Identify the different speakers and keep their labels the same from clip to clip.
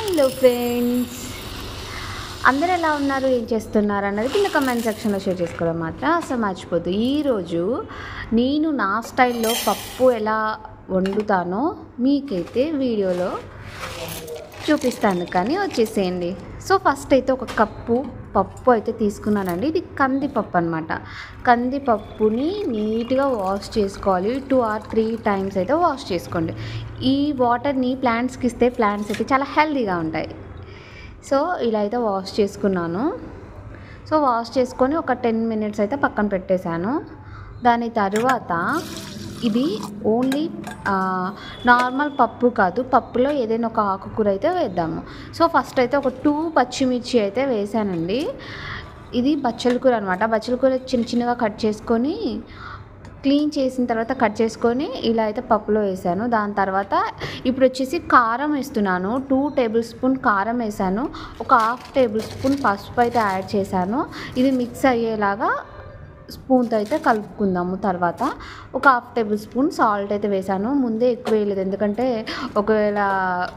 Speaker 1: Hello friends, అందరూ ఎలా ఉన్నారు, ఏం చేస్తున్నారు అన్నది కింద కమెంట్ సెక్షన్లో షేర్ చేసుకోవడం మాత్రం అసలు మర్చిపోద్దు. ఈరోజు నేను నా స్టైల్లో పప్పు ఎలా వండుతానో మీకైతే వీడియోలో చూపిస్తాను, కానీ వచ్చేసేయండి. సో ఫస్ట్ అయితే ఒక కప్పు పప్పు అయితే తీసుకున్నానండి. ఇది కందిపప్పు అనమాట. కందిపప్పుని నీట్గా వాష్ చేసుకోవాలి. 2 or 3 times అయితే వాష్ చేసుకోండి. ఈ వాటర్ని ప్లాంట్స్కి ఇస్తే ప్లాంట్స్ అయితే చాలా హెల్తీగా ఉంటాయి. సో ఇలా అయితే వాష్ చేసుకున్నాను. సో వాష్ చేసుకొని ఒక 10 minutes అయితే పక్కన పెట్టేశాను. దాని తర్వాత ఇది ఓన్లీ నార్మల్ పప్పు కాదు, పప్పులో ఏదైనా ఒక ఆకుకూర అయితే వేద్దాము. సో ఫస్ట్ అయితే ఒక 2 పచ్చిమిర్చి అయితే వేసానండి. ఇది బచ్చల కూర అనమాట. బచ్చల కూర చిన్న చిన్నగా కట్ చేసుకొని క్లీన్ చేసిన తర్వాత కట్ చేసుకొని ఇలా అయితే పప్పులో వేసాను. దాని తర్వాత ఇప్పుడు వచ్చేసి కారం వేస్తున్నాను. 2 tablespoon కారం వేసాను. ఒక 1/2 tablespoon పసుపు అయితే యాడ్ చేశాను. ఇది మిక్స్ అయ్యేలాగా స్పూన్తో అయితే కలుపుకుందాము. తర్వాత ఒక 1/2 tablespoon సాల్ట్ అయితే వేసాను. ముందే ఎక్కువ వేయలేదు, ఎందుకంటే ఒకవేళ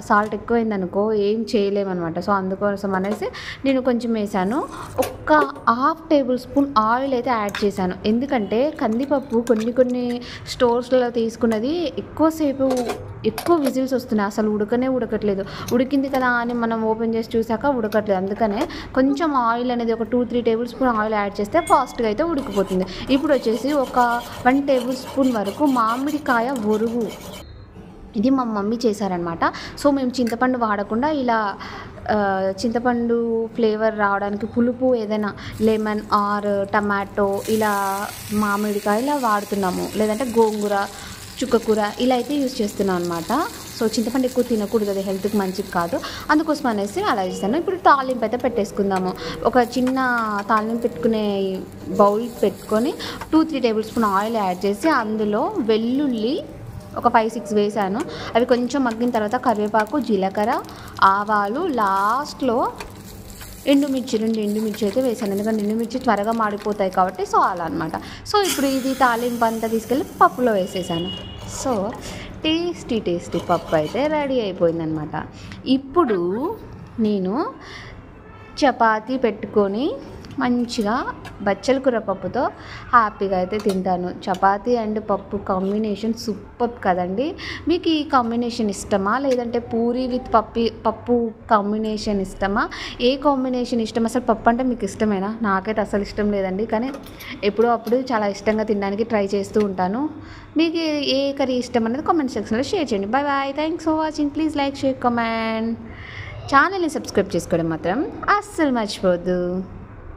Speaker 1: సాల్ట్ ఎక్కువైందనుకో ఏం చేయలేమన్నమాట. సో అందుకోసం అనేసి నేను కొంచెం వేసాను. ఒక 1/2 tablespoon ఆయిల్ అయితే యాడ్ చేశాను. ఎందుకంటే కందిపప్పు కొన్ని స్టోర్స్లో తీసుకున్నది ఎక్కువ విజిల్స్ వస్తున్నాయి, అసలు ఉడకట్లేదు. ఉడికింది కదా అని మనం ఓపెన్ చేసి చూసాక ఉడకట్లేదు. అందుకనే కొంచెం ఆయిల్ అనేది ఒక 2-3 tablespoon ఆయిల్ యాడ్ చేస్తే ఫాస్ట్గా అయితే ఉడికిపోతుంది. ఇప్పుడు వచ్చేసి ఒక 1 tablespoon వరకు మామిడికాయ ఒరుగు, ఇది మా మమ్మీ చేశారనమాట. సో మేము చింతపండు వాడకుండా ఇలా చింతపండు ఫ్లేవర్ రావడానికి పులుపు ఏదైనా లెమన్ ఆర్ టమాటో ఇలా మామిడికాయ ఇలా వాడుతున్నాము, లేదంటే గోంగూర చుక్కకూర ఇలా అయితే యూజ్ చేస్తున్నాం అనమాట. సో చింతపండు ఎక్కువ తినకూడదు, అది హెల్త్కి మంచిది కాదు, అందుకోసం అనేసి అలా చేస్తాను. ఇప్పుడు తాలింపు అయితే పెట్టేసుకుందాము. ఒక చిన్న తాలింపు పెట్టుకునే బౌల్ పెట్టుకొని 2-3 tablespoon ఆయిల్ యాడ్ చేసి అందులో వెల్లుల్లి ఒక 5-6 వేసాను. అవి కొంచెం మగ్గిన తర్వాత కరివేపాకు, జీలకర్ర, ఆవాలు, లాస్ట్లో ఎండుమిర్చి 2 ఎండుమిర్చి అయితే వేసాను. ఎందుకంటే ఎండుమిర్చి త్వరగా మాడిపోతాయి కాబట్టి. సో అలా అనమాట. సో ఇప్పుడు ఇది తాలింపు అంతా తీసుకెళ్ళి పప్పులో వేసేసాను. సో టేస్టీ పప్పు అయితే రెడీ అయిపోయిందనమాట. ఇప్పుడు నేను చపాతీ పెట్టుకొని మంచిగా బచ్చల కూర పప్పుతో హ్యాపీగా అయితే తింటాను. చపాతీ అండ్ పప్పు కాంబినేషన్ సూపర్ కదండి. మీకు ఈ కాంబినేషన్ ఇష్టమా, లేదంటే పూరి విత్ పప్పు కాంబినేషన్ ఇష్టమా? ఏ కాంబినేషన్ ఇష్టం? అసలు పప్పు అంటే మీకు ఇష్టమేనా? నాకైతే అసలు ఇష్టం లేదండి, కానీ ఎప్పుడో అప్పుడు చాలా ఇష్టంగా తినడానికి ట్రై చేస్తూ ఉంటాను. మీకు ఏ కర్రీ ఇష్టం అనేది కామెంట్ సెక్షన్లో షేర్ చేయండి. Bye bye, thanks for watching. Please like, share, comment. ఛానల్ని సబ్స్క్రైబ్ చేసుకోవడం మాత్రం అస్సలు మర్చిపోవద్దు.